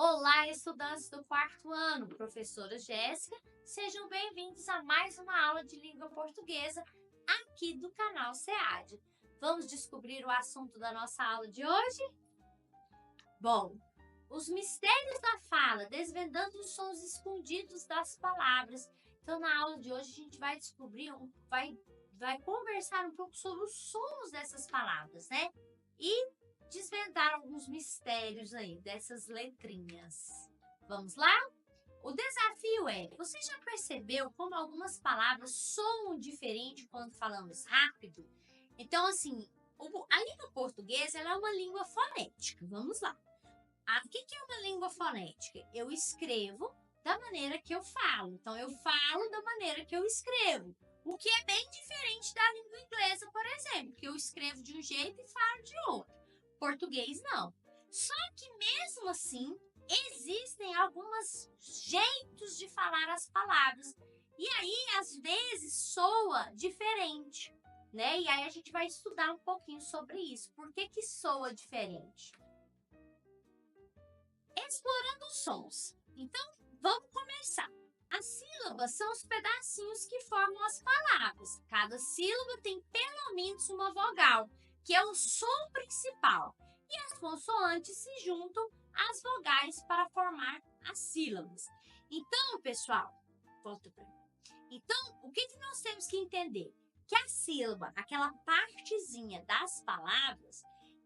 Olá, estudantes do quarto ano, professora Jéssica, sejam bem-vindos a mais uma aula de língua portuguesa aqui do canal SEAD. Vamos descobrir o assunto da nossa aula de hoje? Bom, os mistérios da fala, desvendando os sons escondidos das palavras. Então, na aula de hoje, a gente vai descobrir, vai conversar um pouco sobre os sons dessas palavras, né? E desvendar alguns mistérios aí dessas letrinhas. Vamos lá? O desafio é, você já percebeu como algumas palavras soam diferente quando falamos rápido? Então, assim, a língua portuguesa ela é uma língua fonética. Vamos lá. O que é uma língua fonética? Eu escrevo da maneira que eu falo. Então, eu falo da maneira que eu escrevo. O que é bem diferente da língua inglesa, por exemplo, que eu escrevo de um jeito e falo de outro. Português não. Só que mesmo assim, existem alguns jeitos de falar as palavras. E aí, às vezes, soa diferente, né? E aí a gente vai estudar um pouquinho sobre isso. Por que que soa diferente? Explorando os sons. Então, vamos começar. As sílabas são os pedacinhos que formam as palavras. Cada sílaba tem pelo menos uma vogal, que é o som principal. E as consoantes se juntam às vogais para formar as sílabas. Então, pessoal, volta para mim. Então, o que nós temos que entender? Que a sílaba, aquela partezinha das palavras,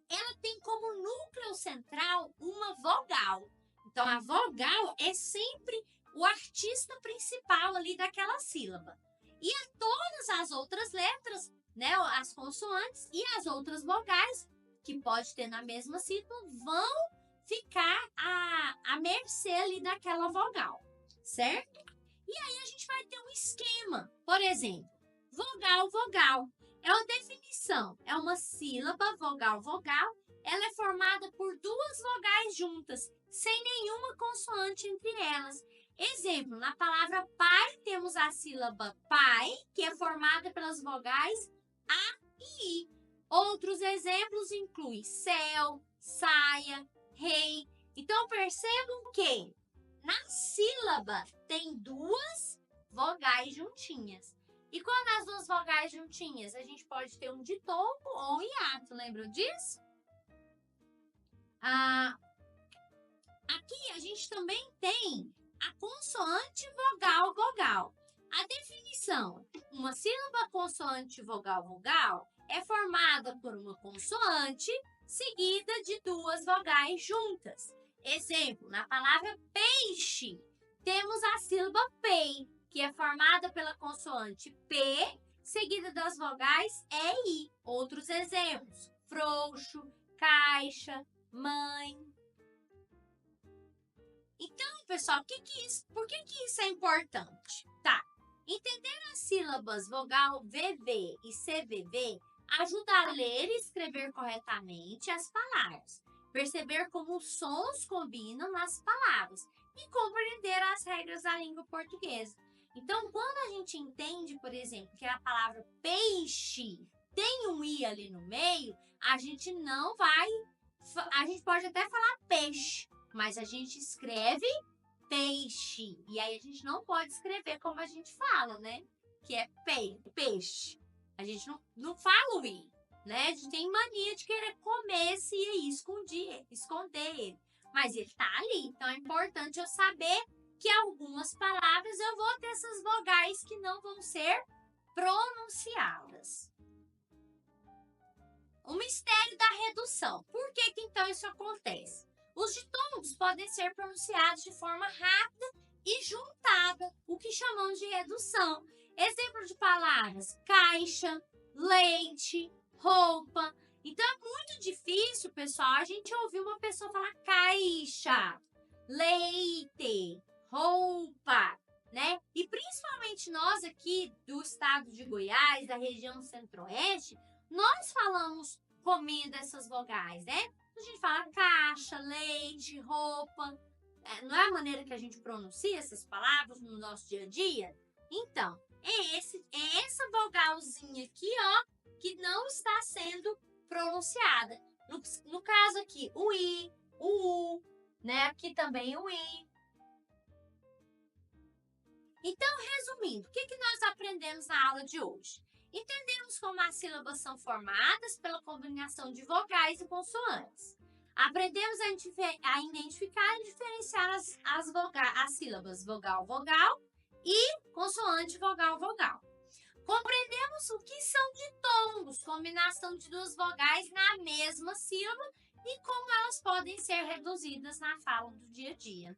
ela tem como núcleo central uma vogal. Então, a vogal é sempre o artista principal ali daquela sílaba. E todas as outras letras, né, as consoantes e as outras vogais, que pode ter na mesma sílaba, vão ficar à mercê ali daquela vogal, certo? E aí a gente vai ter um esquema. Por exemplo, vogal, vogal. É uma definição, é uma sílaba, vogal, vogal. Ela é formada por duas vogais juntas, sem nenhuma consoante entre elas. Exemplo, na palavra pai, temos a sílaba pai, que é formada pelas vogais A e I. Outros exemplos incluem céu, saia, rei. Então, percebam que na sílaba tem duas vogais juntinhas. E quando as duas vogais juntinhas, a gente pode ter um ditongo ou um hiato, lembram disso? Aqui a gente também tem a consoante vogal, vogal. A definição, uma sílaba consoante vogal, vogal é formada por uma consoante seguida de duas vogais juntas. Exemplo, na palavra peixe, temos a sílaba P, que é formada pela consoante P, seguida das vogais E e I. Outros exemplos, frouxo, caixa, mãe. Então, pessoal, por que isso é importante? Tá, entender as sílabas vogal VV e CVV ajuda a ler e escrever corretamente as palavras, perceber como os sons combinam nas palavras e compreender as regras da língua portuguesa. Então, quando a gente entende, por exemplo, que a palavra peixe tem um i ali no meio, a gente pode até falar peixe, mas a gente escreve peixe. E aí a gente não pode escrever como a gente fala, né? Que é peixe. A gente não fala o i, né? A gente tem mania de querer comer esse i aí, esconder ele. Mas ele tá ali, então é importante eu saber que algumas palavras eu vou ter essas vogais que não vão ser pronunciadas. O mistério da redução. Por que então isso acontece? Os ditongos podem ser pronunciados de forma rápida e juntada, o que chamamos de redução. Exemplo de palavras, caixa, leite, roupa. Então, é muito difícil, pessoal, a gente ouvir uma pessoa falar caixa, leite, roupa, né? E principalmente nós aqui do estado de Goiás, da região centro-oeste, nós falamos comendo essas vogais, né? A gente fala caixa, leite, roupa. Não é a maneira que a gente pronuncia essas palavras no nosso dia a dia? Então, é essa vogalzinha aqui, ó, que não está sendo pronunciada. No caso aqui, o i, o u, né? Aqui também o I. Então, resumindo, o que nós aprendemos na aula de hoje? Entendemos como as sílabas são formadas pela combinação de vogais e consoantes. Aprendemos a identificar e diferenciar as sílabas vogal-vogal e consoante vogal-vogal. Compreendemos o que são ditongos, combinação de duas vogais na mesma sílaba e como elas podem ser reduzidas na fala do dia a dia.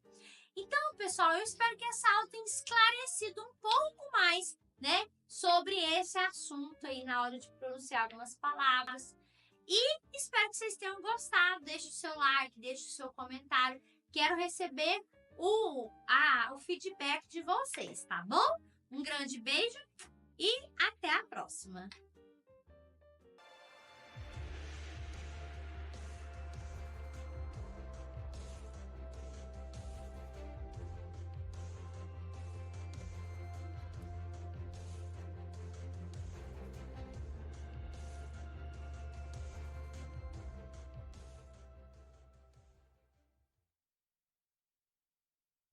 Então, pessoal, eu espero que essa aula tenha esclarecido um pouco mais, né, sobre esse assunto aí na hora de pronunciar algumas palavras. E espero que vocês tenham gostado. Deixe o seu like, deixe o seu comentário. Quero receber o feedback de vocês, tá bom? Um grande beijo e até a próxima!